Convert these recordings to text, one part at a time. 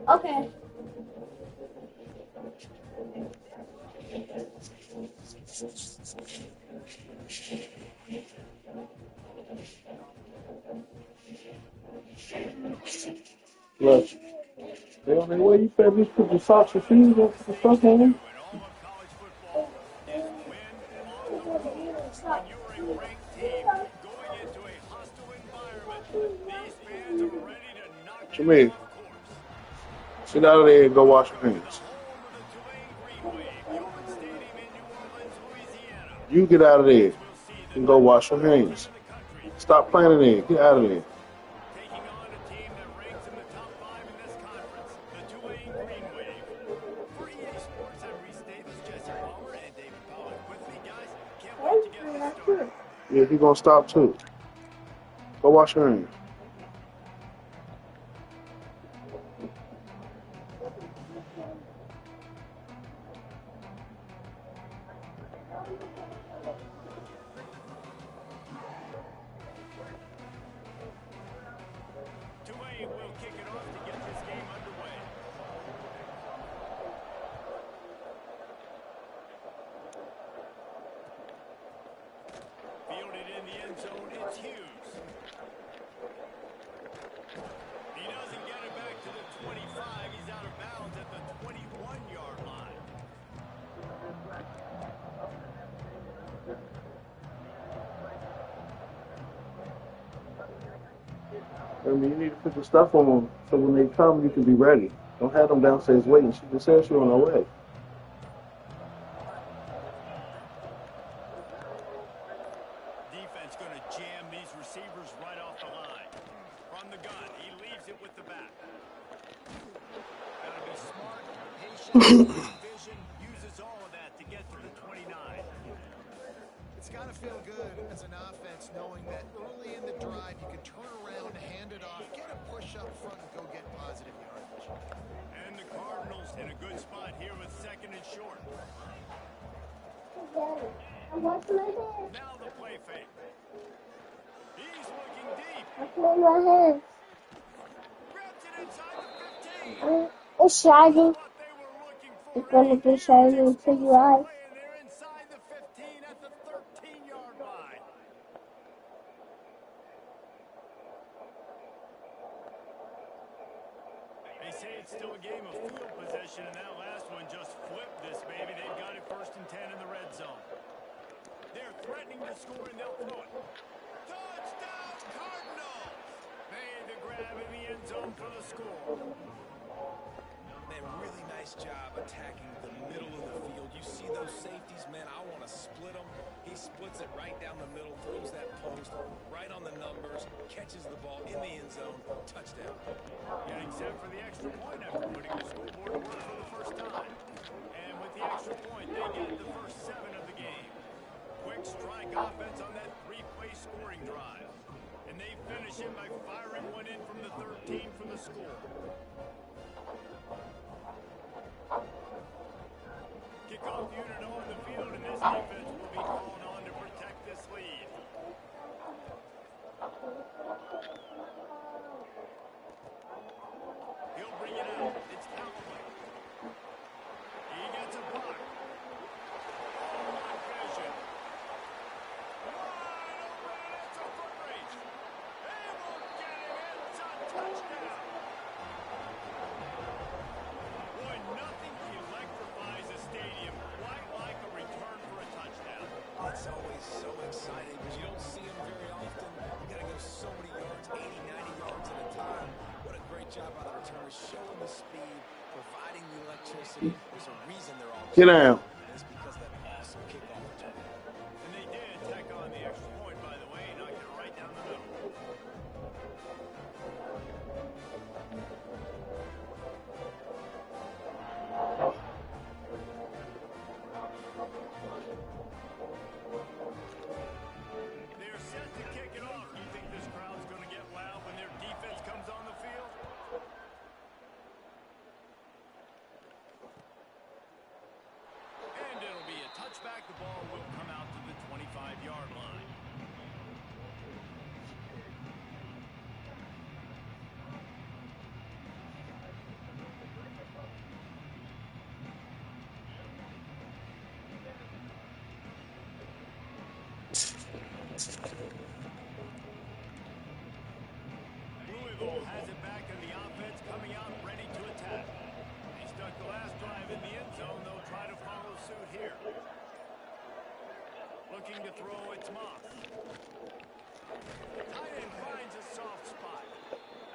Okay. Look, the only way you better just put the socks and shoes up the stuff on. What you mean? Sit out of there and go wash your hands. You get out of there and go wash your hands. Stop playing in there. Get out of there. Yeah, he's gonna stop too. Go wash your hands. Tulane will kick it off to get this game underway. Fielded in the end zone, it's Hughes. He doesn't get it back to the 25. He's out of bounds at the 21-yard line. I mean, you need to put the stuff on them so when they come, you can be ready. Don't have them downstairs waiting. She just said she on her way. Defense going to jam these receivers right off the line. From the gun, he leaves it with the back. Got to be smart, patient, vision, uses all of that to get to the 29. It's got to feel good as an offense knowing that early in the drive you can turn around, hand it off, get a push up front, and go get positive yardage. And the Cardinals in a good spot here with second and short. I'm washing my hands. Now the play fake. He's looking deep. I'm cleaning my hands. Grabs it inside the 15. It's shiny. What they were looking for. It's going to be shiny until you eye. And they're inside the 15 at the 13-yard line. They say it's still a game of field possession, and that last one just flipped this baby. They've got it 1st and 10 in the red zone. They're threatening to score, and they'll throw it. Touchdown, Cardinals! Made the grab in the end zone for the score. Man, really nice job attacking the middle of the field. You see those safeties, man, I want to split them. He splits it right down the middle, throws that post, right on the numbers, catches the ball in the end zone, touchdown. Getting set for the extra point after putting the scoreboard to work for the first time. And with the extra point, they get the first 7 of the game. Quick strike offense on that 3-play scoring drive. And they finish it by firing one in from the 13 for the score. Kickoff unit on the field, and this defense will be called on to protect this lead. The electricity. There's a reason they're all Get cheering. down. And it's because of that awesome kickoff return. And they did tack on the extra point, by the way, knocked it right down the middle. They're set to kick it off. Do you think this crowd's going to get loud when their defense comes on the field? And it'll be a touchback. The ball will come out to the 25-yard line. Louisville has it back in the offense, coming out ready to attack. They stuck the last drive in the end zone. They'll try to follow suit here. Looking to throw, it's Moss. Tight end finds a soft spot.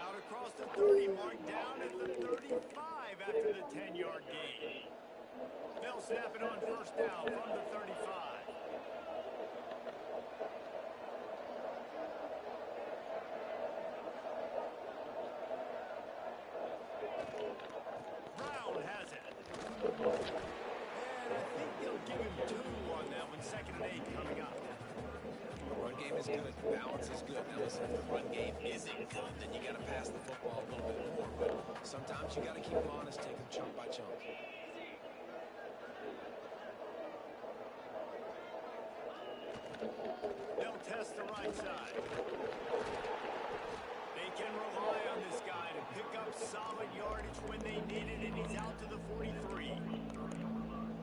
Out across the 30, marked down at the 35 after the 10-yard gain. They'll snap it on first down from the 35. Brown has it. And I think they'll give him 2 on that one. 2nd and 8 coming up. The run game is good. Balance is good. Now listen, if the run game isn't good, then you got to pass the football a little bit more. But sometimes you got to keep them honest, take them chunk by chunk. They'll test the right side. They can rely on this guy to pick up solid yardage when they need it, and he's out to the 43.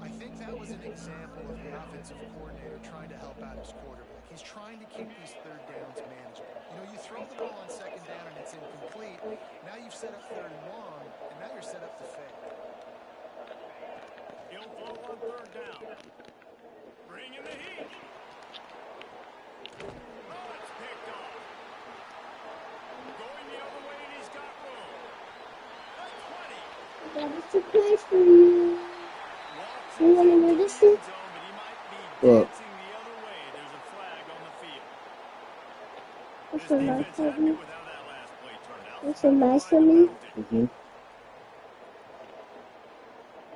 I think that was an example of the offensive coordinator trying to help out his quarterback. He's trying to keep these third downs manageable. You know, you throw the ball on 2nd down and it's incomplete. Now you've set up 3rd and long, and now you're set up to fail. He'll throw on 3rd down. Bring in the heat. Oh, it's picked off. Going the other way, and he's got room. At 20. That was too close for you. Walks You want to into know the this end thing? zone, but he might be What? dancing the other way. There's a flag on the field. That's This so defense nice of happy me. with how that last play turned out. That's so nice of me. Mm-hmm.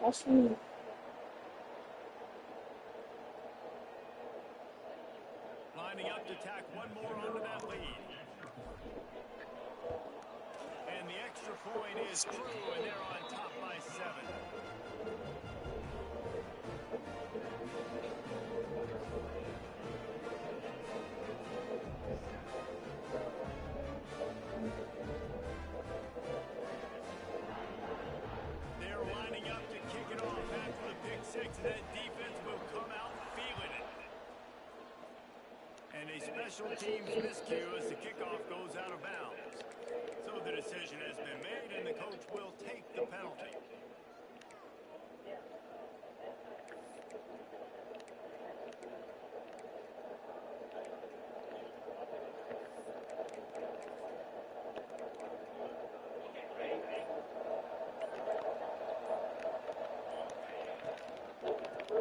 That's me. Lining up to tack one more onto that lead. And the extra point is true, and they're on top by 7. They're lining up to kick it off after the pick 6, and that defense will come out feeling it. And a special teams miscue as the kickoff goes out of bounds. So the decision has been made, and the coach will take the penalty.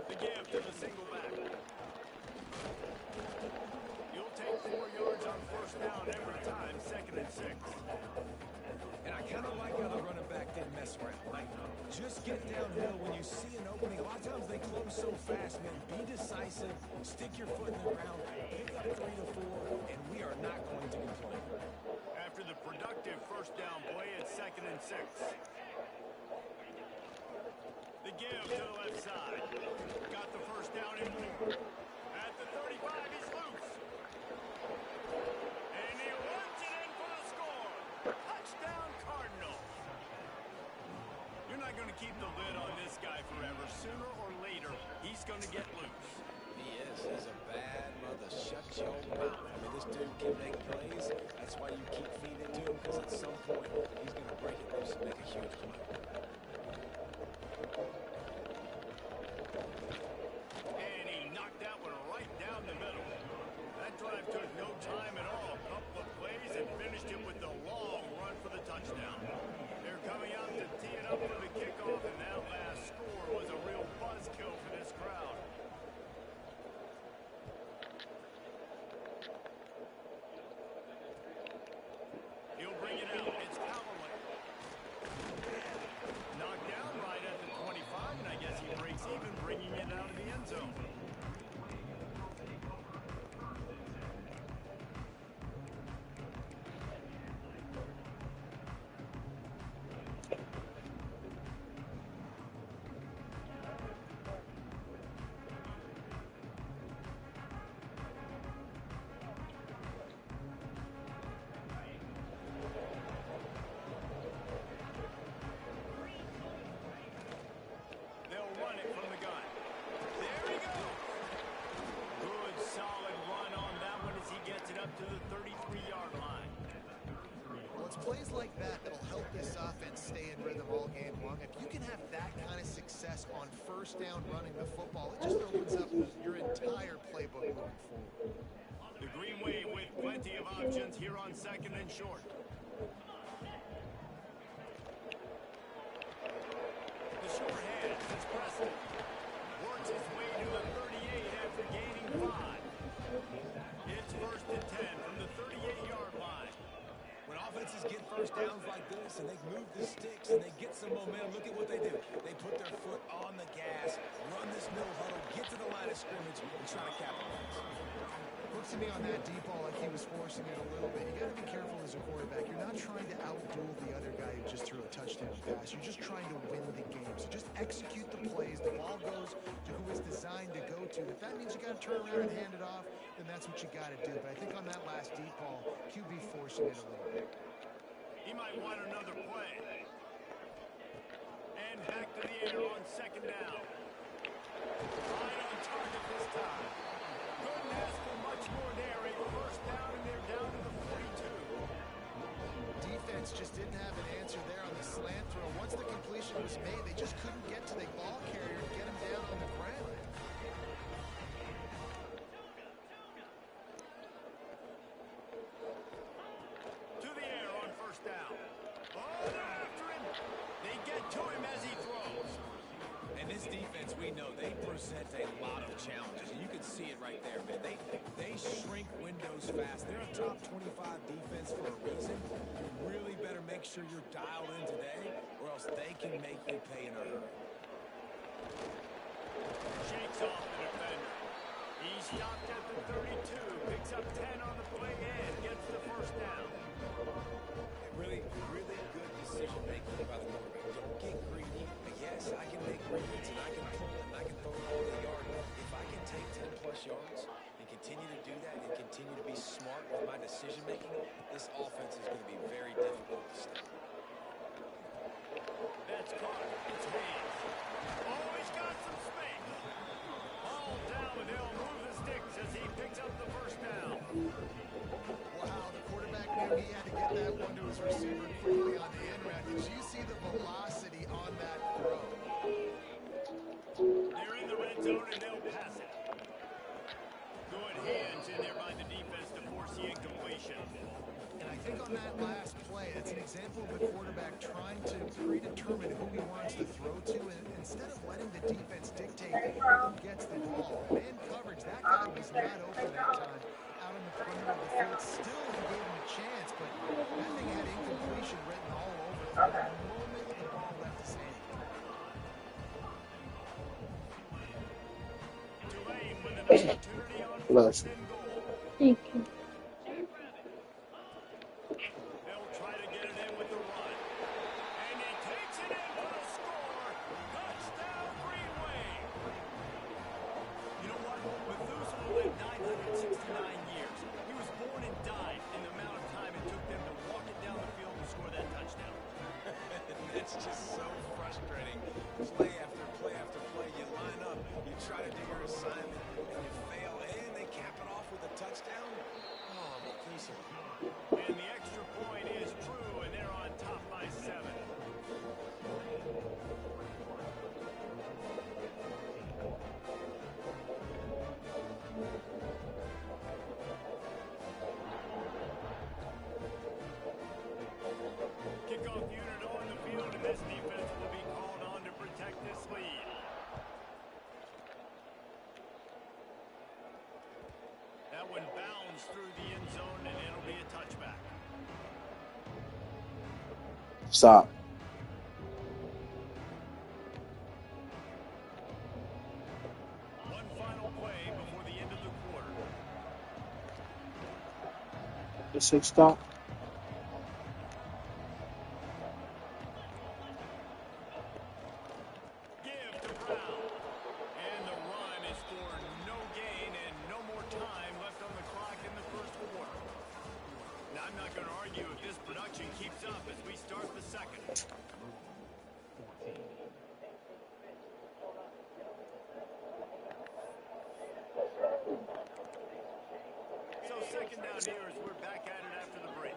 The give to the single back. You'll take 4 yards on first down every time, 2nd and 6. And I kind of like how the running back didn't mess around. Like, just get downhill when you see an opening. A lot of times they close so fast, man. Be decisive, stick your foot in the ground, pick up 3 to 4, and we are not going to complain. After the productive first down play, it's 2nd and 6. The give to the left side. Got the first down and more. At the 35, he's loose. And he runs it in for the score. Touchdown, Cardinals. You're not going to keep the lid on this guy forever. Sooner or later, he's going to get loose. He is. He's a bad mother. Shut your mouth. I mean, this dude can make plays. That's why you keep feeding it to him, because at some point, he's going to break it loose and make a huge play. And he knocked that one right down the middle. That drive took no time at all. A couple of plays and finished it with the long run for the touchdown. They're coming out to tee it up for the kickoff, and that last plays like that that'll help this offense stay in rhythm all game long. If you can have that kind of success on first down running the football, it just opens up your entire playbook moving forward. The Green Wave with plenty of options here on second and short. The sure hands is Preston. Works his way to the 38 after gaining 5. It's first and 10 from the 38-yard line. When offenses get first downs like this and they move the sticks and they get some momentum, look at what they do. They put their foot on the gas, run this middle huddle, get to the line of scrimmage, and try to capitalize. Looks to me on that deep ball like he was forcing it a little bit. You got to be careful as a quarterback. You're not trying to outduel the other guy who just threw a touchdown pass. You're just trying to win the game. So just execute the plays. The ball goes to who it's designed to go to. If that means you got to turn around and hand it off, then that's what you got to do. But I think on that last deep ball, QB forcing it a little bit. He might want another play. And back to the air on second down. Right on target this time. Couldn't ask for much more there. A first down, and they're down to the 42. Defense just didn't have an answer there on the slant throw. Once the completion was made, they just couldn't get to the ball carrier and get him down on the ground. To the air on first down. Oh, they're after him. They get to him as he throws. And this defense, we know, they present a lot of challenges. And you can see it right there, man. They shrink windows fast. They're a top 25 defense for a reason. You really better make sure you're dialed in today, or else they can make you pay in a hurry. Shakes off the defender. He stopped at the 32. Picks up 10 on the play and gets the first down. Really, really good decision making by the quarterback. Don't get greedy. Yes, I can make reads and I can pull it and I can throw it over the yard. If I can take 10-plus yards and continue to do that and continue to be smart with my decision making, this offense is going to be very difficult to stop. That's caught. It's Hayes. Oh, he's got some space. All down, and they'll move the sticks as he picks up the first down. Wow, the quarterback knew he had to get that one to his receiver quickly on the end route. Did you see the velocity on that throw? They're in the red zone, and they'll pass it. Good hands in there by the defense to force the incompletion. And I think on that last play, it's an example of the quarterback trying to predetermine who he wants to throw to, and instead of letting the defense dictate who gets the ball. Man coverage, that guy was not open that time out on the perimeter of the field. Still, he gave him a chance, but that thing had incompletion written all over it from the moment the ball left his hand. Tulane with an opportunity on Bless first and goal. Thank you. They'll try to get it in with the run. And he takes it in for the score. Touchdown, Green Wave. You know what? Methuselah lived 969 years. He was born and died in the amount of time it took them to walk it down the field and score that touchdown. That's just so frustrating. Play after play after play, you line up, you try to do your assignment, and you fail, and they cap it off with a touchdown. Oh, Methuselah. And the extra point is true, and they're on top by 7. Kickoff unit on the field, and this defense will be called on to protect this lead. That one bounds through the end zone, and it'll be a touchback. Stop. One final play before the end of the quarter. The 6 stop. Give to Brown. And the run is for no gain and no more time left on the clock in the first quarter. Now, I'm not going to argue if this production keeps up as we start the second. So second down here as we're back at it after the break.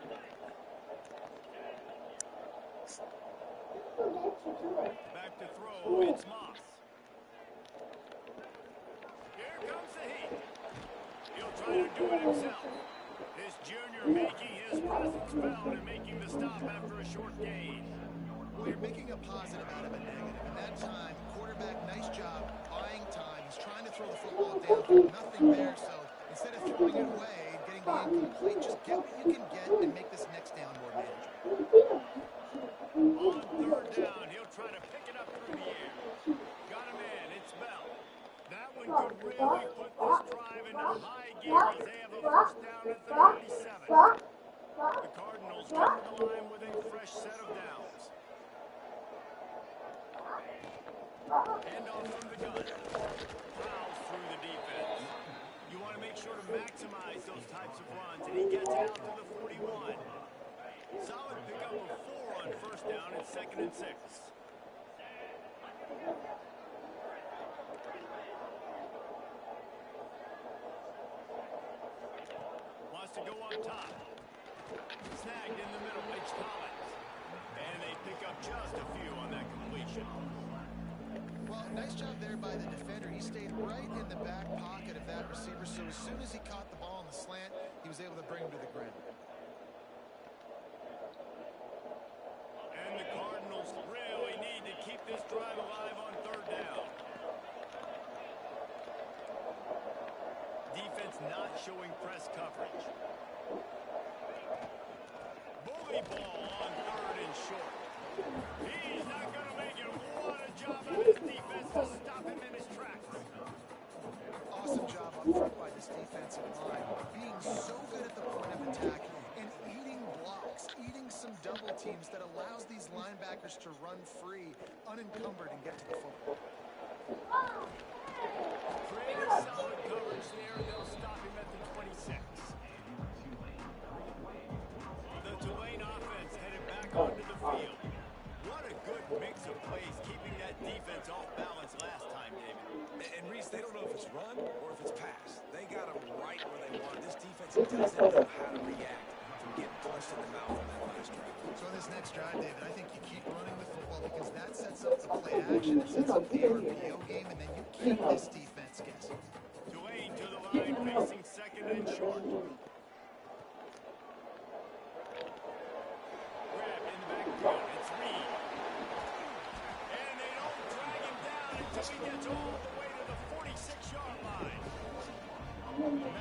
Back to throw, it's Moss. Here comes the heat. He'll try to do it himself. This junior making his presence felt and making the stop after a short gain. Well, you're making a positive out of a negative. And that time, quarterback, nice job, buying time. He's trying to throw the football down, nothing there. So instead of throwing it away and getting the incomplete, just get what you can get and make this next down more manageable. On third down, he'll try to pick it up through the air. Got a man, it's Bell. That one could really put this drive into high gear as they have a first down at the 37. The Cardinals come to the line with a fresh set of downs. Hand off from the gun. Plows through the defense. You want to make sure to maximize those types of runs, and he gets it out to the 41. Solid pickup of 4 on first down and 2nd and 6. Wants to go up top. Snagged in the middle, it's Collins. And they pick up just a few on that completion. Well, nice job there by the defender. He stayed right in the back pocket of that receiver, so as soon as he caught the ball on the slant, he was able to bring him to the ground. And the Cardinals really need to keep this drive alive on third down. Defense not showing press coverage. Bully ball on 3rd and short. He's not going to make it. What a job of this defense to stop him in his tracks. Awesome job up front by this defensive line, being so good at the point of attack and eating blocks, eating some double teams that allows these linebackers to run free, unencumbered, and get to the football. Creating solid coverage there, and they'll stop him at the 26. The Tulane offense headed back onto the field. What a good mix of plays, keeping that defense off balance last time, David. And Reese, they don't know if it's run or if it's pass. They got them right where they want. This defense doesn't know how to react from getting punched in the mouth on that last drive. So on this next drive, David, I think you keep running the football because that sets up the play action, it sets up the RPO game, and then you keep this defense guessing. Tulane to the line, facing 2nd and short. Grab in the backfield, it's Reed. And they don't drag him down until he gets all the way to the 46-yard line.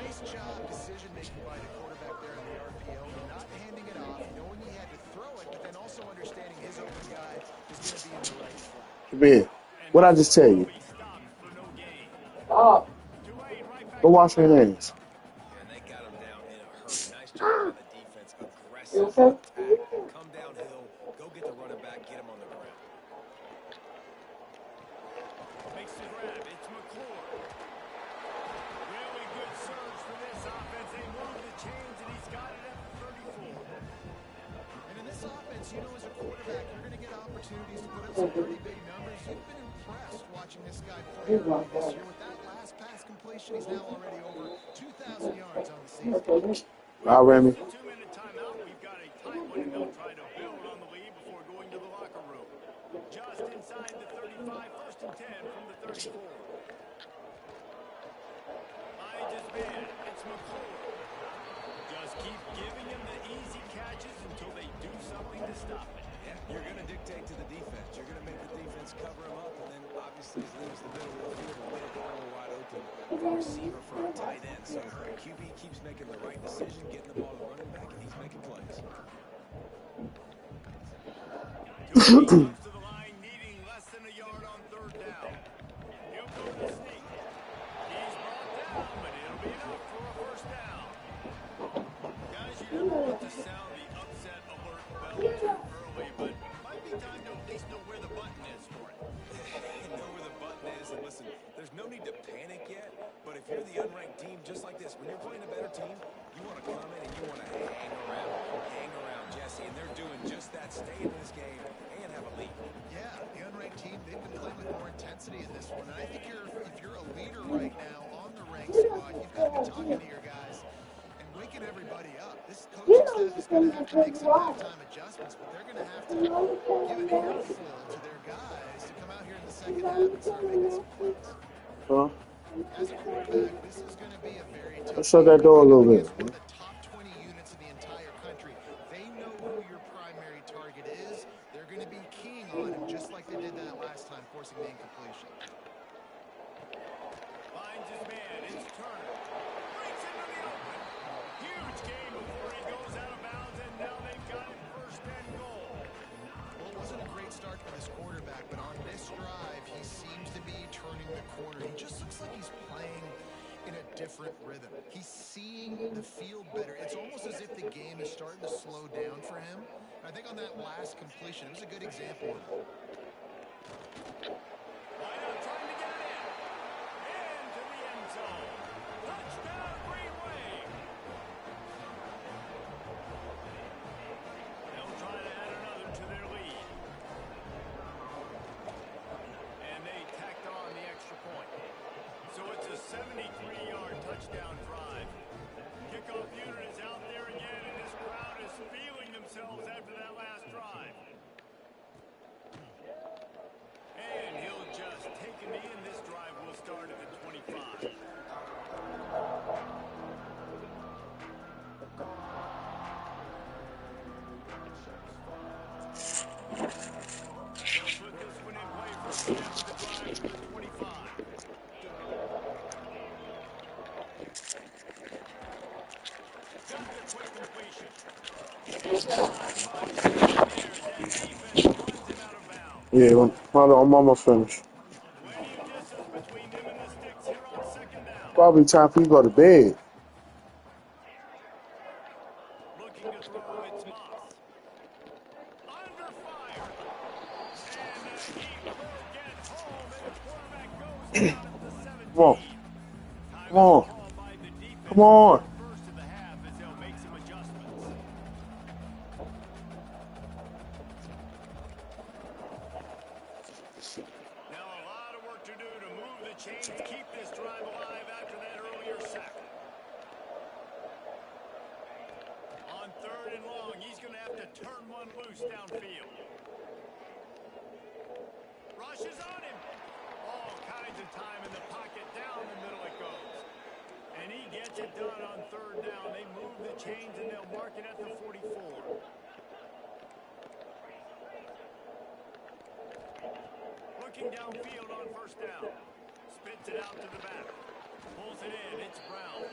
Nice job decision-making by the quarterback there on the RPO, not handing it off, knowing he had to throw it, but then also understanding his open guy is going to be in the right spot. Ben, what I just tell you? Go wash your hands. And they got him down in a hurry. Nice job by the defense. Aggressive attack. Come downhill. Go get the running back. Get him on the ground. Makes the grab. It's McClure. Really good surge for this offense. They move the chains, and he's got it at the 34. And in this offense, you know, as a quarterback, you're going to get opportunities to put up some pretty big numbers. You've been impressed watching this guy play early this year. With that last pass completion, he's now already over 2,000 yards on the season. Wow, Remy. 2-minute timeout. We've got a tight one, and they'll try to build on the lead before going to the locker room. Just inside the 35, 1st and 10 from the 34. Elijah's man, it's McClure. Just keep giving him the easy catches until they do something to stop it. Yeah, you're going to dictate to the defense. You're going to make the defense cover him up, and then obviously he leaves the middle of the field a little corner wide open for a receiver for a tight end. So QB keeps making the right decision, getting the ball to running back, and he's making plays. Tulane comes to the line, needing less than a yard on 3rd down. He'll go to the sneak. He's brought down, but it'll be enough for a first down. Guys, you never want to sound the upset alert bell too early, but might be time to at least know where the button is for it. Know where the button is, and listen, there's no need to panic yet, but if you're the unranked team, just like this, when you're playing a better team, you want to come in and you want to hang around, Jesse, and they're doing just that, stay in this game and have a lead. Yeah, the unranked team, they've been playing with more intensity in this one. And I think if you're a leader right now on the ranked squad, you've got to be talking to your guys and waking everybody up. This coaching staff is going to have to make some halftime adjustments, but they're going to have to to give an earful to their guys to come out here in the second half and start making some plays. Huh? As a quarterback, this is going to be a very tough Let's shut game. that door a You're little going bit. against one of the top 20 units in the entire country. They know who your primary target is. They're going to be keying on him just like they did that last time, forcing the incompletion. Finds his man. It's Turner. Breaks into the open. Huge game before he goes out of bounds, and now they've got it first and goal. Well, it wasn't a great start for this quarterback, but on this drive, he seems to be turning the corner. He just looks like he's playing in a different rhythm. He's seeing the field better. It's almost as if the game is starting to slow down for him. And I think on that last completion, it was a good example of it. Why not trying to get it in? Into the end zone. Touchdown, Green Wave. They'll try to add another to their lead. And they tacked on the extra point. So it's a 73-yard touchdown drive. Kickoff unit is out there again, and this crowd is feeling themselves after that last drive. And he'll just take a knee, and this drive will start at the 25. They'll put this one in play first half of the drive to the 25. Got the quick completion. Blocked by Tulane there as that defense runs him out of bounds. Yeah, I'm almost finished. Plenty of distance between them and the sticks here on second down. Probably time for you to go to bed. Looking to throw, it's Moss. Under fire. And he will get home, and the quarterback goes down at the 17. Come on. Time Come on. called by the defense Come on. for the first of the half as they'll make some adjustments. Now a lot of work to do to move the chains, keep this drive alive after that earlier sack. On third and long, he's going to have to turn one loose downfield. Rushes on him. All kinds of time in the pocket. Down the middle it goes. And he gets it done on third down. They move the chains, and they'll mark it at the 44. Looking downfield on first down. Spits it out to the back. Pulls it in. It's Brown.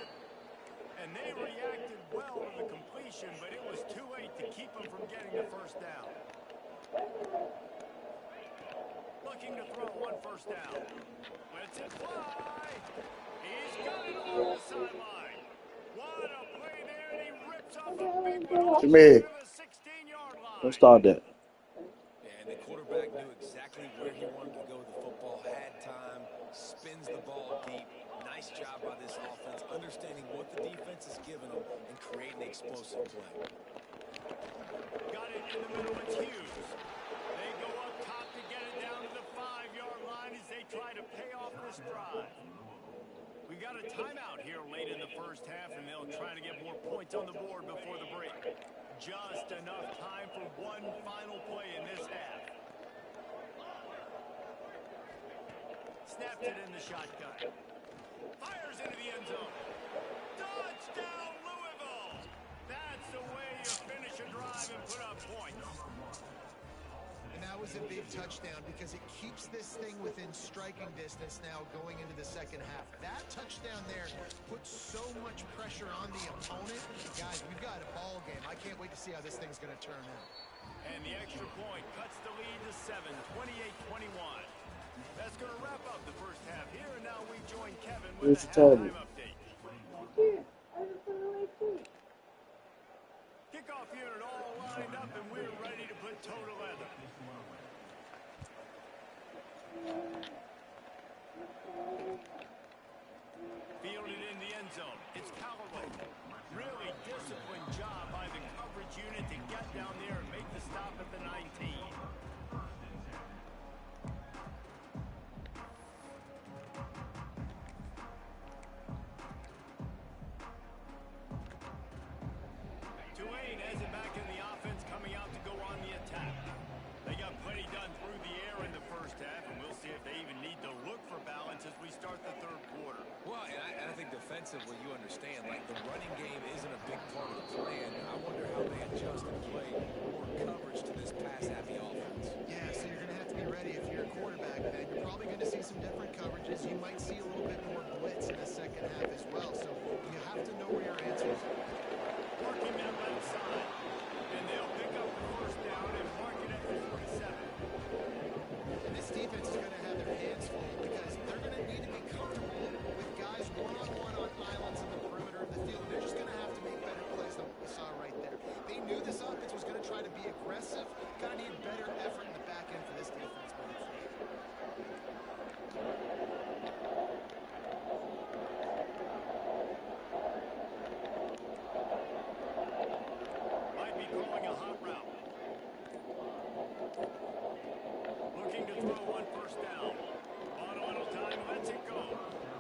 And they reacted well to the completion, but it was too late to keep them from getting the first down. Looking to throw on first down. Lets it fly. He's got it along the sideline. What a play there, and he rips off a big one Jimmy. to the 16-yard line. Don't start that. And the quarterback knew exactly where he wanted to go with the football, had time, spins the ball deep. Nice job by this offense, understanding what the defense is giving them and creating explosive play. Got it in the middle. It's Hughes. They go up top to get it down to the 5-yard line as they try to pay off this drive. We got a timeout here late in the first half, and they'll try to get more points on the board before the break. Just enough time for one final play in this half. Snapped it in the shotgun. Fires into the end zone. Touchdown, Louisville! That's the way you finish a drive and put up points. And that was a big touchdown because it keeps this thing within striking distance now going into the second half. That touchdown there puts so much pressure on the opponent. Guys, we've got a ball game. I can't wait to see how this thing's going to turn out. And the extra point cuts the lead to 7, 28-21. That's going to wrap up the first half here, and now we join Kevin with Where's the the tablet? halftime update. Here, I just put it right there. Kickoff unit all lined up, and we're ready to put toe to leather. Fielded in the end zone. It's Callaway. Really disciplined job by the coverage unit to get down there and make the stop at the 19. Tulane has it back in the offense, coming out to go on the attack. offensively, you understand, like the running game isn't a big part of the plan. I wonder how they adjust and play more coverage to this pass-happy offense. Yeah, so you're going to have to be ready if you're a quarterback, man. You're probably going to see some different coverages. You might see a little bit more blitz in the second half as well. So you have to know where your answers are. Working that left side. And they'll pick up the first down and mark it at the 47. And this defense is going to have their hands full because they're going to need to be comfortable with guys one-on-one on islands in the perimeter of the field. They're just going to have to make better plays than what we saw right there. They knew this offense was going to try to be aggressive. Going to need better effort in the back end for this defense moving forward. Might be calling a hot route. Looking to throw on first down. Bottle time lets it go.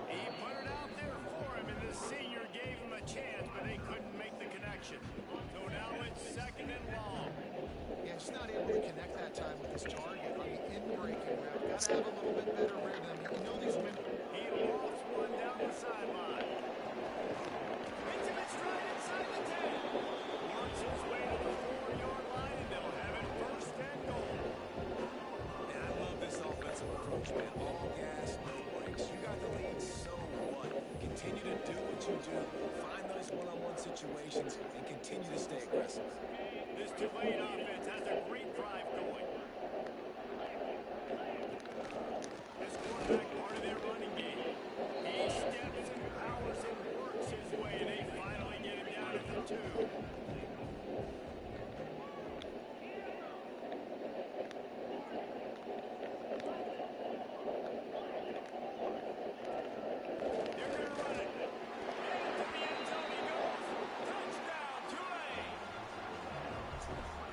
He put it out there for him, and the senior gave him a chance, but they couldn't make the connection. So now it's second and long. Yeah, just not able to connect that time with his target on the in-breaking route. Got to have a little bit better rhythm. You know these men. He lofts one down the sideline. Hits him in stride inside the 10. Works his way to the 4-yard line, and they'll have it first and goal. And I love this offensive approach, man. All gas, no brakes. You got the lead, so what? Continue to do what you do. Find those one-on-one situations and continue to stay aggressive. This Tulane offense has a great drive going. This quarterback part of their running game. He steps and powers and works his way, and they finally get him down at the 2. They're going to run it. And to the end zone he goes. Touchdown, Tulane.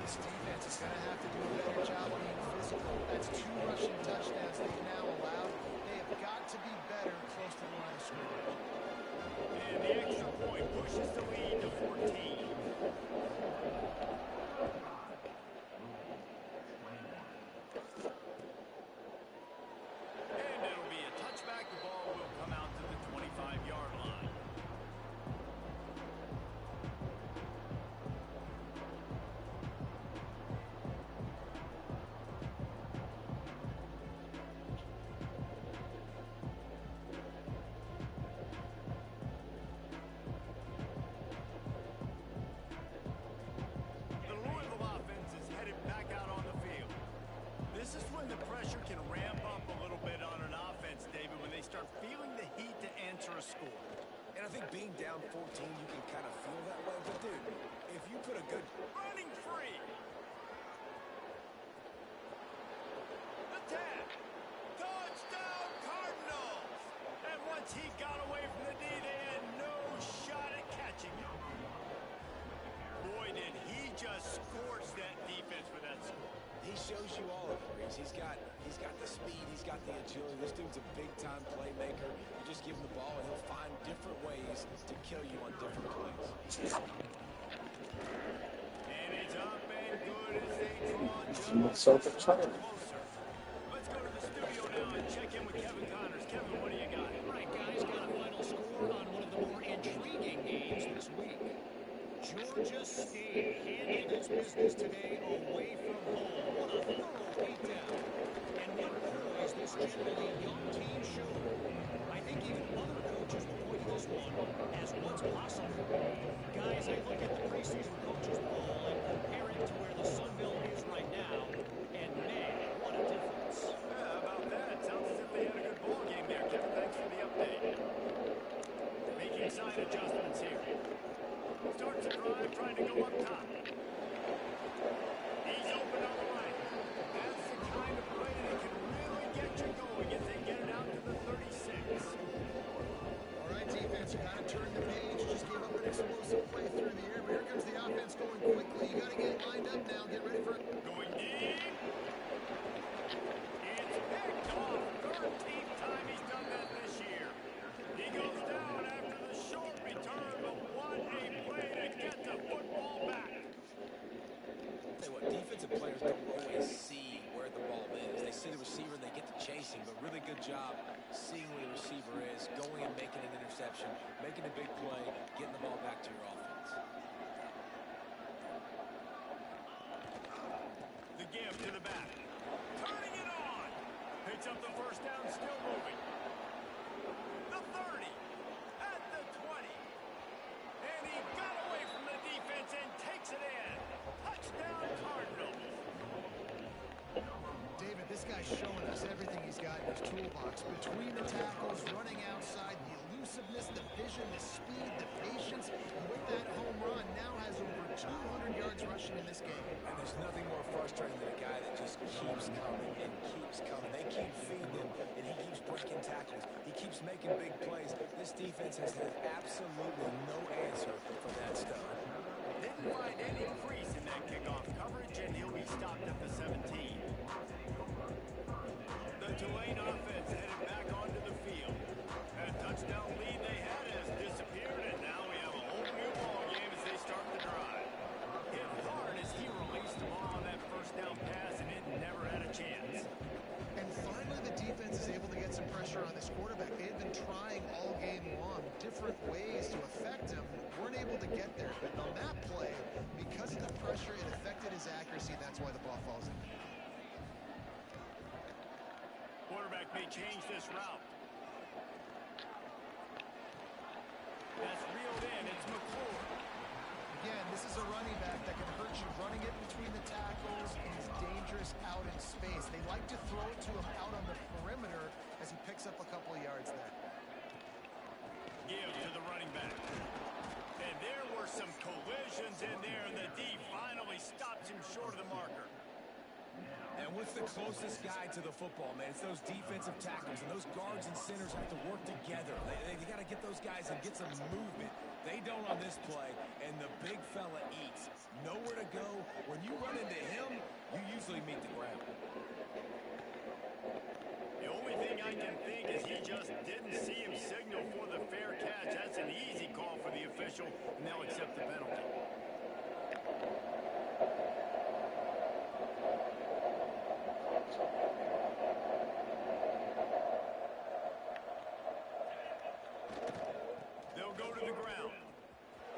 This defense is going to have to do a better job being physical. That's 2 rushing touchdowns they've now allowed. They have got to be better close to the line of scrimmage. And the extra point pushes the lead to 14. And it'll be a touchback. The ball will come out to the 25-yard line. The Louisville offense is headed back out on the field. This is when the pressure can ramp up a little bit on an offense, David, when they start feeling the heat to answer a score. And I think being down 14, you can kind of feel that way. But, dude, if you put a good Running free. The tag. Touchdown, Cardinals. And once he got away from the D, they had no shot at catching him. Boy, did he just scorch that defense for that score. he shows you all of it, Reese. He's got the speed, he's got the agility. This dude's a big-time playmaker. You just give him the ball, and he'll find different ways to kill you on different plays. And it's up and good as they draw just Self-excited. closer. Let's go to the studio now and check in with Kevin Connors. Kevin, what do you got? Right, guys, got a final score on one of the more intriguing games this week. Georgia State handled its business today away from home. What a thorough beatdown. And what poise this generally young team showed. I think even other coaches will point to this one as what's possible. Guys, I look at the preseason coaches poll and compare it to where the Sun Belt is right now, and man, what a difference. Yeah, how about that? Sounds as if they had a good ball game there. Kevin, thanks for the update. Making side adjustments here. Starts the drive, trying to go up top. He's open on the right. That's the kind of play that can really get you going as they get it out to the 36. All right, defense, you got to turn the page. Just gave up an explosive play through the air, but here comes the offense going quickly. You got to get lined up now, get ready for a interception, making a big play, getting the ball back to your offense. The give to the back. Turning it on. Picks up the first down, still moving. The 30. At the 20. And he got away from the defense and takes it in. Touchdown, Cardinals. David, this guy's showing us everything he's got in his toolbox. Between the tackles, running outside, the elusiveness, the vision, the speed, the patience. And with that home run, now has over 200 yards rushing in this game. And there's nothing more frustrating than a guy that just keeps coming and keeps coming. They keep feeding him, and he keeps breaking tackles. He keeps making big plays. This defense has had absolutely no answer for that stud. Didn't find any crease in that kickoff coverage, and he'll be stopped at the 17. The Tulane offense headed back onto the field. That touchdown lead they had has disappeared, and now we have a whole new ball game as they start the drive. Hit hard as he released the ball on that first down pass, and it never had a chance. And finally, the defense is able to get some pressure on this quarterback. They had been trying all game long different ways to affect him. Weren't able to get there. But on that play, because of the pressure, it affected his accuracy, and that's why the ball falls in. Quarterback may change this route. That's reeled in. It's McClure. Again, this is a running back that can hurt you running it between the tackles, and he's dangerous out in space. They like to throw it to him out on the perimeter as he picks up a couple of yards there. Give to the running back. And there were some collisions in there, and the D finally stops him short of the marker. And what's the closest guy to the football, man? It's those defensive tackles, and those guards and centers have to work together. They got to get those guys and get some movement. They don't on this play, and the big fella eats. Nowhere to go. When you run into him, you usually meet the ground. The only thing I can think is he just didn't see him signal for the fair catch. That's an easy call for the official, and they'll accept the penalty. They'll go to the ground.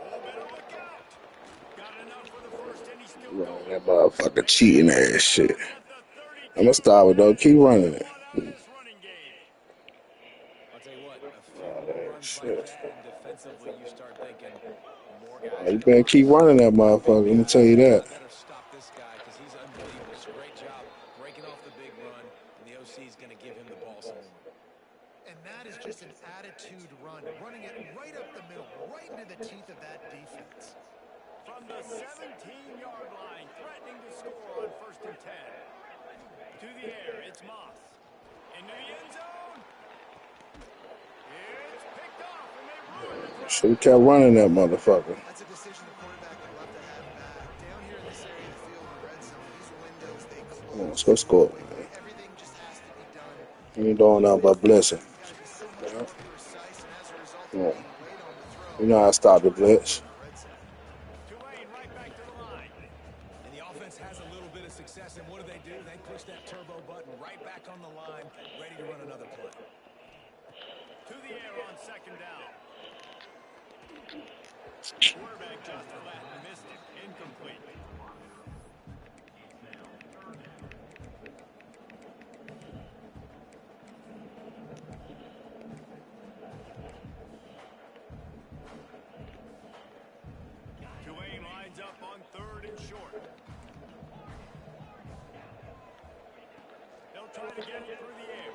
Oh, better look out. Got enough for the first, and he's still going. That motherfucker cheating ass shit. I'm gonna stop it though. Keep running it. I'll tell you what, a few more runs like Shit. that, and defensively you start thinking more guys. You better keep running that motherfucker. Let me tell you that. Better stop this guy because he's unbelievable. It's a great job breaking off the big run, and the OC is going to give him the ball some more. And that is just an attitude run, running it right up the middle, right into the teeth of that defense. From the 17-yard line, threatening to score on 1st and 10. To the air, it's Moss. Into the end zone. It's picked off, and they ruin the drive. Should have kept running that motherfucker. That's a decision the quarterback would love to have back. Down here in this area of the field in the red zone, these windows, they close. Yeah, let's go score. Everything just has to be done. You ain't doing nothing but blessing. Gotta be so much more precise, and as a result of Yeah. being late on the throw, You know how to stop the blitz. Tulane right back to the line. And the offense has a little bit of success, and what do? They push that turbo button right back on the line, ready to run another play. To the air on 2nd down. Quarterback just flat missed it. Incomplete. Tulane lines up on 3rd and short. They'll try to get it through the air.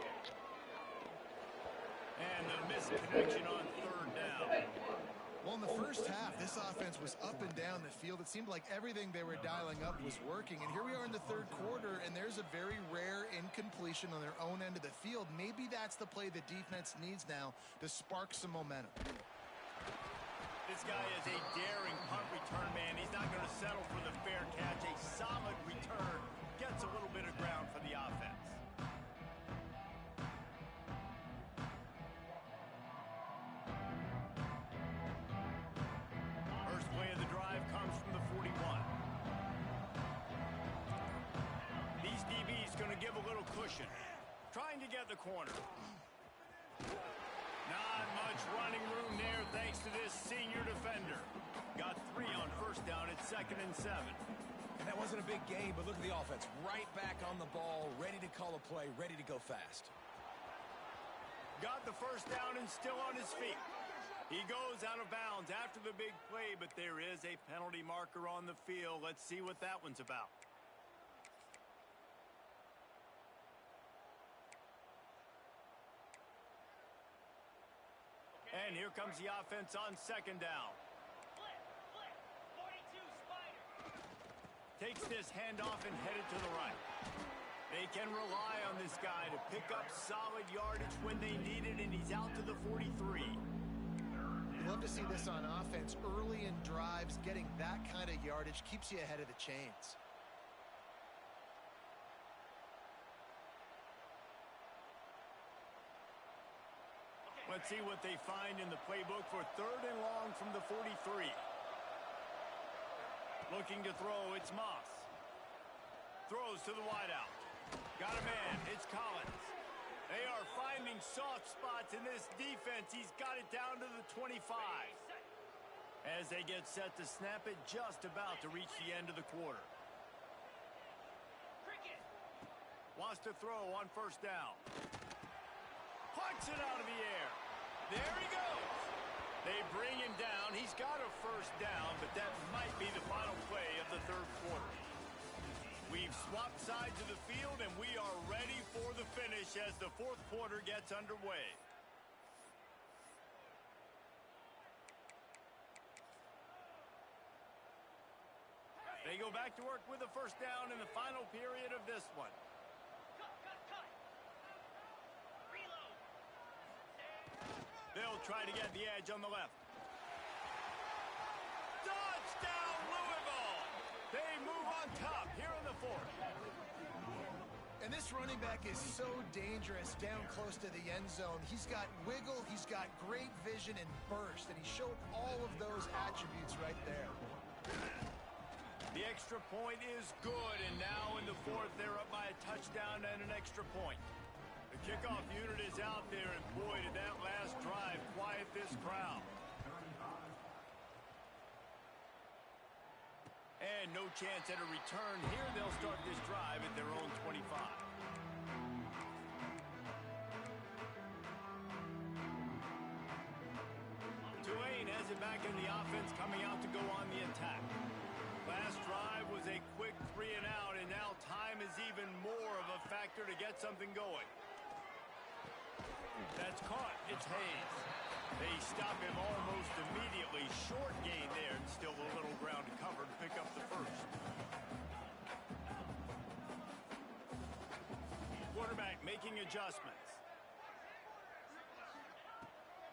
And the missed connection on 3rd down. well, in the first half, this offense was up and down the field. It seemed like everything they were dialing up was working. And here we are in the 3rd quarter, and there's a very rare incompletion on their own end of the field. Maybe that's the play the defense needs now to spark some momentum. This guy is a daring punt return man. He's not going to settle for the fair catch. A solid return gets a little bit of ground for the offense. First play of the drive comes from the 41. These DBs going to give a little cushion. Trying to get the corner. Not much running room there thanks to this senior defender. Got 3 on first down at 2nd and 7. And that wasn't a big gain, but look at the offense. Right back on the ball, ready to call a play, ready to go fast. Got the first down and still on his feet. He goes out of bounds after the big play, but there is a penalty marker on the field. Let's see what that one's about. And here comes the offense on 2nd down. Takes this handoff and headed to the right. They can rely on this guy to pick up solid yardage when they need it, and he's out to the 43. You love to see this on offense. Early in drives, getting that kind of yardage keeps you ahead of the chains. Let's see what they find in the playbook for 3rd and long from the 43. Looking to throw, it's Moss. Throws to the wideout. Got a man, it's Collins. They are finding soft spots in this defense. He's got it down to the 25. As they get set to snap it, just about to reach the end of the quarter. Wants to throw on 1st down. Punts it out of the air. There he goes. They bring him down. He's got a 1st down, but that might be the final play of the 3rd quarter. We've swapped sides of the field, and we are ready for the finish as the 4th quarter gets underway. They go back to work with a 1st down in the final period of this one. They'll try to get the edge on the left. Touchdown, Louisville! They move on top here in the 4th. And this running back is so dangerous down close to the end zone. He's got wiggle, he's got great vision and burst, and he showed all of those attributes right there. The extra point is good, and now in the 4th, they're up by a touchdown and an extra point. The kickoff unit is out there, and boy, did that last drive quiet this crowd. And no chance at a return here. They'll start this drive at their own 25. Tulane has it back in the offense, coming out to go on the attack. Last drive was a quick 3 and out, and now time is even more of a factor to get something going. That's caught. It's Hayes. They stop him almost immediately. Short gain there, and still a little ground to cover to pick up the 1st. Quarterback making adjustments.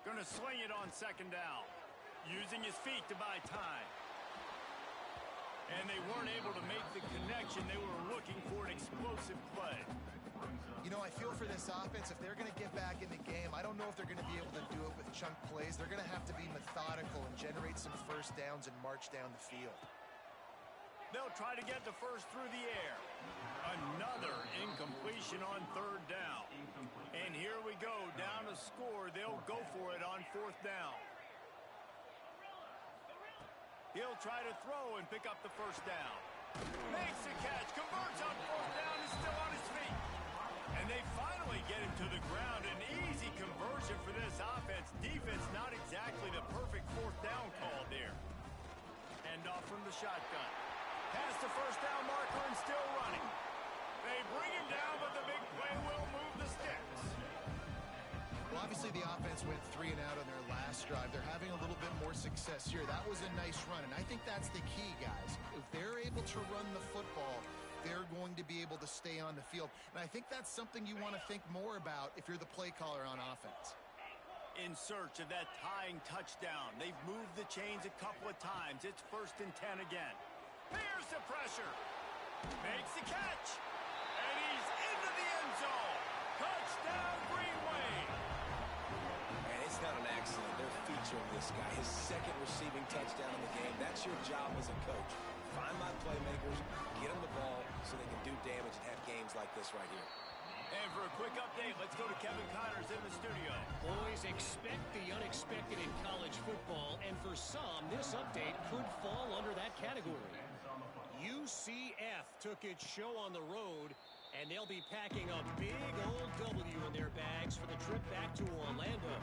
Gonna sling it on 2nd down. Using his feet to buy time. And they weren't able to make the connection. They were looking for an explosive play. You know, I feel for this offense, if they're going to get back in the game, I don't know if they're going to be able to do it with chunk plays. They're going to have to be methodical and generate some 1st downs and march down the field. They'll try to get the 1st through the air. Another incompletion on 3rd down. And here we go, down to score. They'll go for it on 4th down. He'll try to throw and pick up the 1st down. Makes the catch, converts on 4th down, is still on his feet. And they finally get him to the ground. An easy conversion for this offense. Defense not exactly the perfect 4th down call there. Hand off from the shotgun. Past the 1st down marker and still running. They bring him down, but the big play will move the sticks. Well, obviously the offense went 3 and out on their last drive. They're having a little bit more success here. That was a nice run, and I think that's the key, guys. If they're able to run the football, they're going to be able to stay on the field. And I think that's something you want to think more about if you're the play caller on offense. In search of that tying touchdown. They've moved the chains a couple of times. It's 1st and 10 again. Here's the pressure. Makes the catch. And he's into the end zone. Touchdown, Green Wave. And it's not an accident. They're featuring this guy. His 2nd receiving touchdown in the game. That's your job as a coach. Find my playmakers, get them the ball so they can do damage and have games like this right here. And for a quick update, let's go to Kevin Connors in the studio. Boys, expect the unexpected in college football, and for some, this update could fall under that category. UCF took its show on the road, and they'll be packing a big old W in their bags for the trip back to Orlando.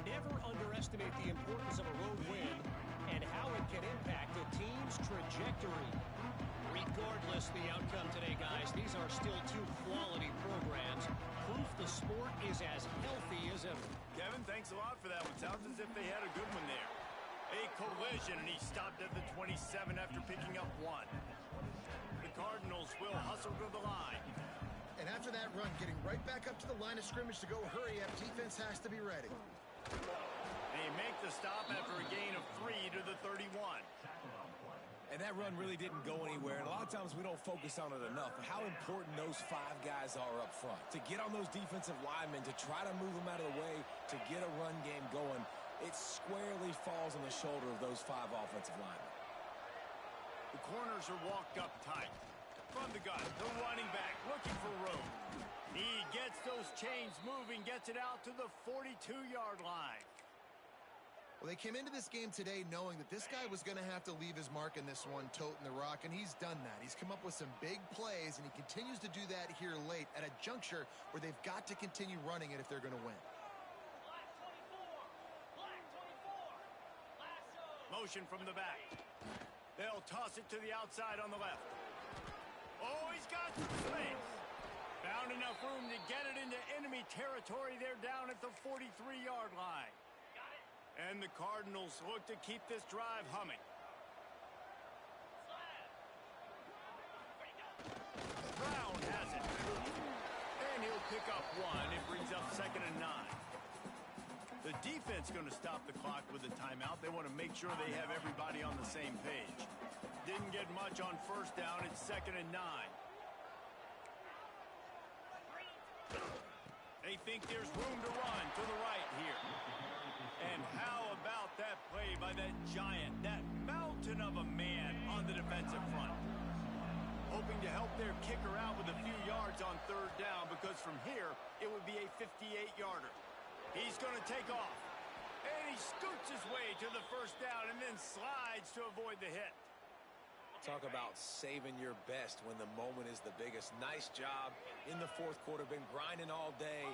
Never underestimate the importance of a road win and how it can impact a team's trajectory. Regardless the outcome today, guys, these are still two quality programs. Proof the sport is as healthy as ever. Kevin, thanks a lot for that one. Sounds as if they had a good one there. A collision, and he stopped at the 27 after picking up 1. The Cardinals will hustle to the line. And after that run, getting right back up to the line of scrimmage to go hurry up, defense has to be ready. They make the stop after a gain of 3 to the 31. And that run really didn't go anywhere. And a lot of times we don't focus on it enough. But how important those 5 guys are up front. To get on those defensive linemen, to try to move them out of the way, to get a run game going, it squarely falls on the shoulder of those 5 offensive linemen. The corners are walked up tight. From the gun, the running back looking for room. He gets those chains moving, gets it out to the 42-yard line. Well, they came into this game today knowing that this guy was going to have to leave his mark in this one, toting the rock, and he's done that. He's come up with some big plays, and he continues to do that here late at a juncture where they've got to continue running it if they're going to win. Motion from the back. They'll toss it to the outside on the left. Oh, he's got some space. Found enough room to get it into enemy territory. They're down at the 43-yard line. And the Cardinals look to keep this drive humming. Brown has it. And he'll pick up 1. It brings up 2nd and 9. The defense going to stop the clock with a timeout. They want to make sure they have everybody on the same page. Didn't get much on 1st down. It's 2nd and 9. They think there's room to run to the right here. And how about that play by that giant, that mountain of a man on the defensive front? Hoping to help their kicker out with a few yards on 3rd down, because from here, it would be a 58-yarder. He's going to take off. And he scoots his way to the 1st down and then slides to avoid the hit. Talk about saving your best when the moment is the biggest. Nice job in the 4th quarter. Been grinding all day.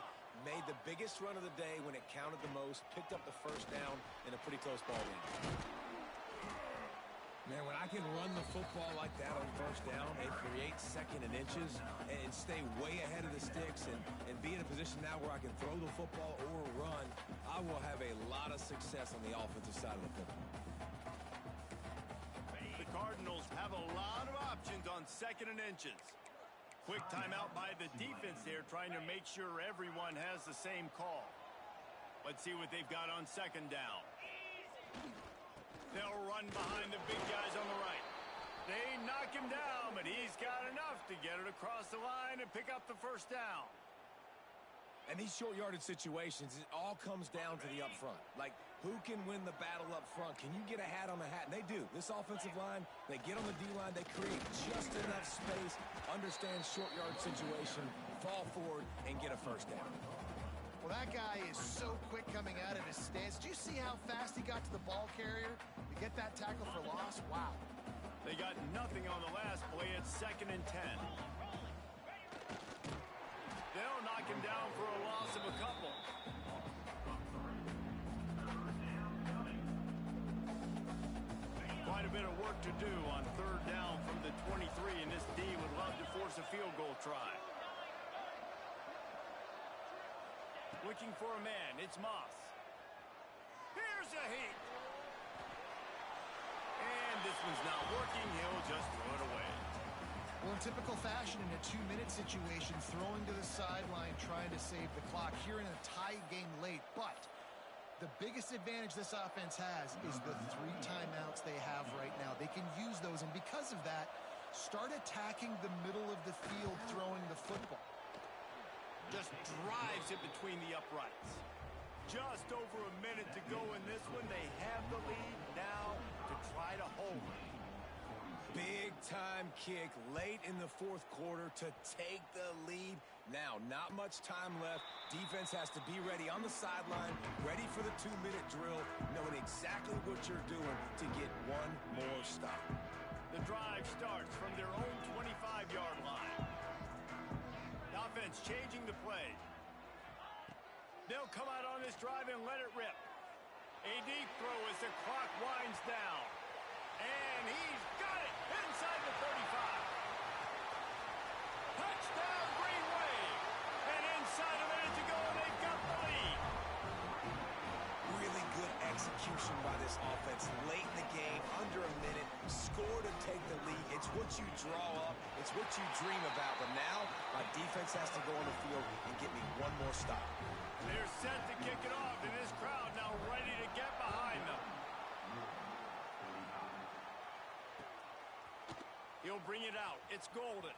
Made the biggest run of the day when it counted the most. Picked up the 1st down in a pretty close ball game. Man, when I can run the football like that on 1st down and create 2nd and inches and stay way ahead of the sticks and be in a position now where I can throw the football or run, I will have a lot of success on the offensive side of the football. The Cardinals have a lot of options on 2nd and inches. Quick timeout by the defense there, trying to make sure everyone has the same call. Let's see what they've got on 2nd down. They'll run behind the big guys on the right. They knock him down, but he's got enough to get it across the line and pick up the 1st down. And these short yardage situations, it all comes down to the up front. Like, who can win the battle up front? Can you get a hat on the hat? And they do. This offensive line, they get on the D-line, they create just enough space, understand short yard situation, fall forward, and get a 1st down. Well, that guy is so quick coming out of his stance. Did you see how fast he got to the ball carrier to get that tackle for loss? Wow. They got nothing on the last play. It's 2nd and 10. They'll knock him down for a loss of a couple. Quite a bit of work to do on 3rd down from the 23, and this D would love to force a field goal try. Looking for a man, it's Moss. Here's a heat. And this one's not working, he'll just throw it away. Well, in typical fashion, in a 2-minute situation, throwing to the sideline, trying to save the clock here in a tie game late. But the biggest advantage this offense has is the 3 timeouts they have right now. They can use those, and because of that, start attacking the middle of the field throwing the football. Just drives it between the uprights. Just over a minute to go in this one. They have the lead now to try to hold it. Big-time kick late in the fourth quarter to take the lead. Now, not much time left. Defense has to be ready on the sideline, ready for the 2-minute drill, knowing exactly what you're doing to get one more stop. The drive starts from their own 25-yard line. The offense changing the play. They'll come out on this drive and let it rip. A deep throw as the clock winds down. And he's got it inside the 35. Touchdown, Green Wave. And inside a minute to go, and they've got the lead. Really good execution by this offense late in the game, under a minute, score to take the lead. It's what you draw up. It's what you dream about. But now, my defense has to go on the field and get me one more stop. They're set to kick it off, and this crowd now ready to get behind them. He'll bring it out. It's Golden.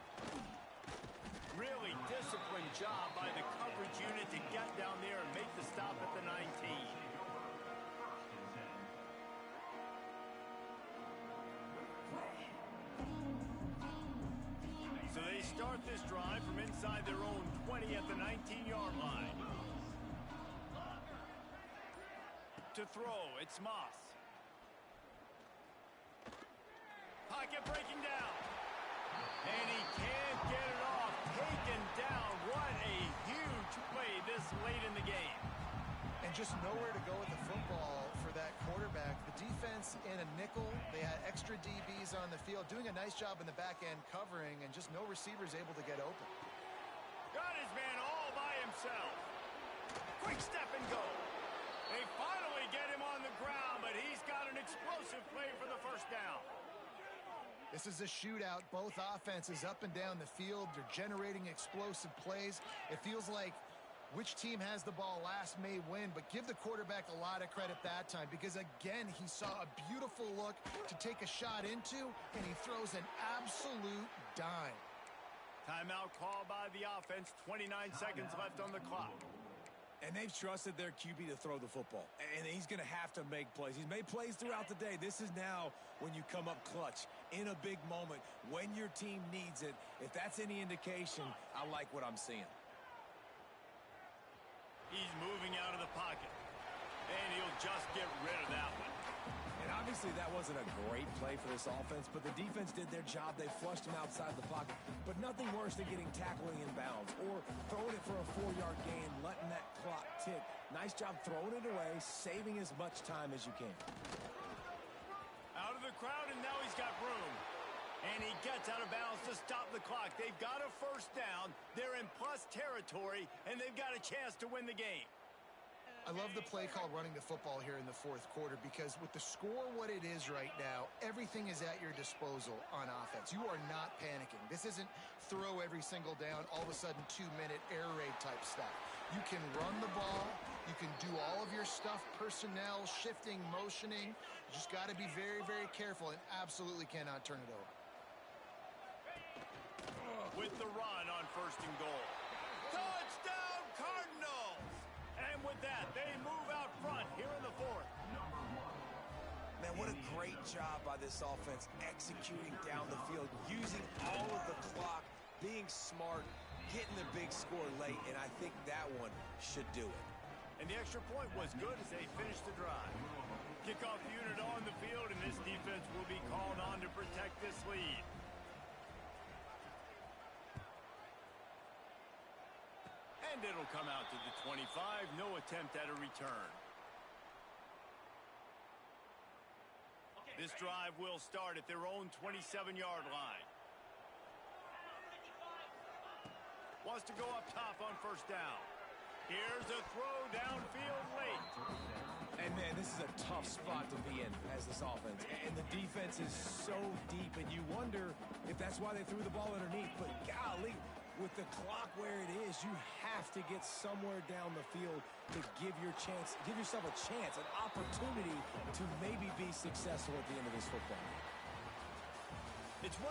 Really disciplined job by the coverage unit to get down there and make the stop at the 19. So they start this drive from inside their own 20 at the 19-yard line. To throw, it's Moss. Pocket breaking down. And he can't get it off. Taken down. What a huge play this late in the game. And just nowhere to go with the football for that quarterback. The defense in a nickel. They had extra DBs on the field, doing a nice job in the back end covering, and just no receivers able to get open. Got his man all by himself. Quick step and go. They finally get him on the ground, but he's got an explosive play for the first down. This is a shootout. Both offenses up and down the field. They're generating explosive plays. It feels like which team has the ball last may win, but give the quarterback a lot of credit that time because, again, he saw a beautiful look to take a shot into, and he throws an absolute dime. Timeout called by the offense. 29 seconds left on the clock. And they've trusted their QB to throw the football. And he's going to have to make plays. He's made plays throughout the day. This is now when you come up clutch in a big moment when your team needs it. If that's any indication, I like what I'm seeing. He's moving out of the pocket. And he'll just get rid of that one. And obviously that wasn't a great play for this offense, but the defense did their job. They flushed him outside the pocket. But nothing worse than getting tackling in bounds or throwing it for a 4-yard gain, letting that clock tick. Nice job throwing it away, saving as much time as you can. Out of the crowd, and now he's got room. And he gets out of bounds to stop the clock. They've got a first down. They're in plus territory, and they've got a chance to win the game. I love the play call running the football here in the fourth quarter because with the score what it is right now, everything is at your disposal on offense. You are not panicking. This isn't throw every single down, all of a sudden 2-minute air raid type stuff. You can run the ball. You can do all of your stuff, personnel, shifting, motioning. You just got to be very, very careful and absolutely cannot turn it over. With the run on first and goal. Touchdown, Cardinals! And with that, they move out front here in the fourth. Man, what a great job by this offense executing down the field, using all of the clock, being smart, getting the big score late, and I think that one should do it. And the extra point was good as they finished the drive. Kickoff unit on the field, and this defense will be called on to protect this lead. And it'll come out to the 25. No attempt at a return. This drive will start at their own 27-yard line. Wants to go up top on first down. Here's a throw downfield late. And, man, this is a tough spot to be in as this offense. And the defense is so deep, and you wonder if that's why they threw the ball underneath. But, golly, with the clock where it is, you have to get somewhere down the field to give yourself a chance, an opportunity to maybe be successful at the end of this football. It's one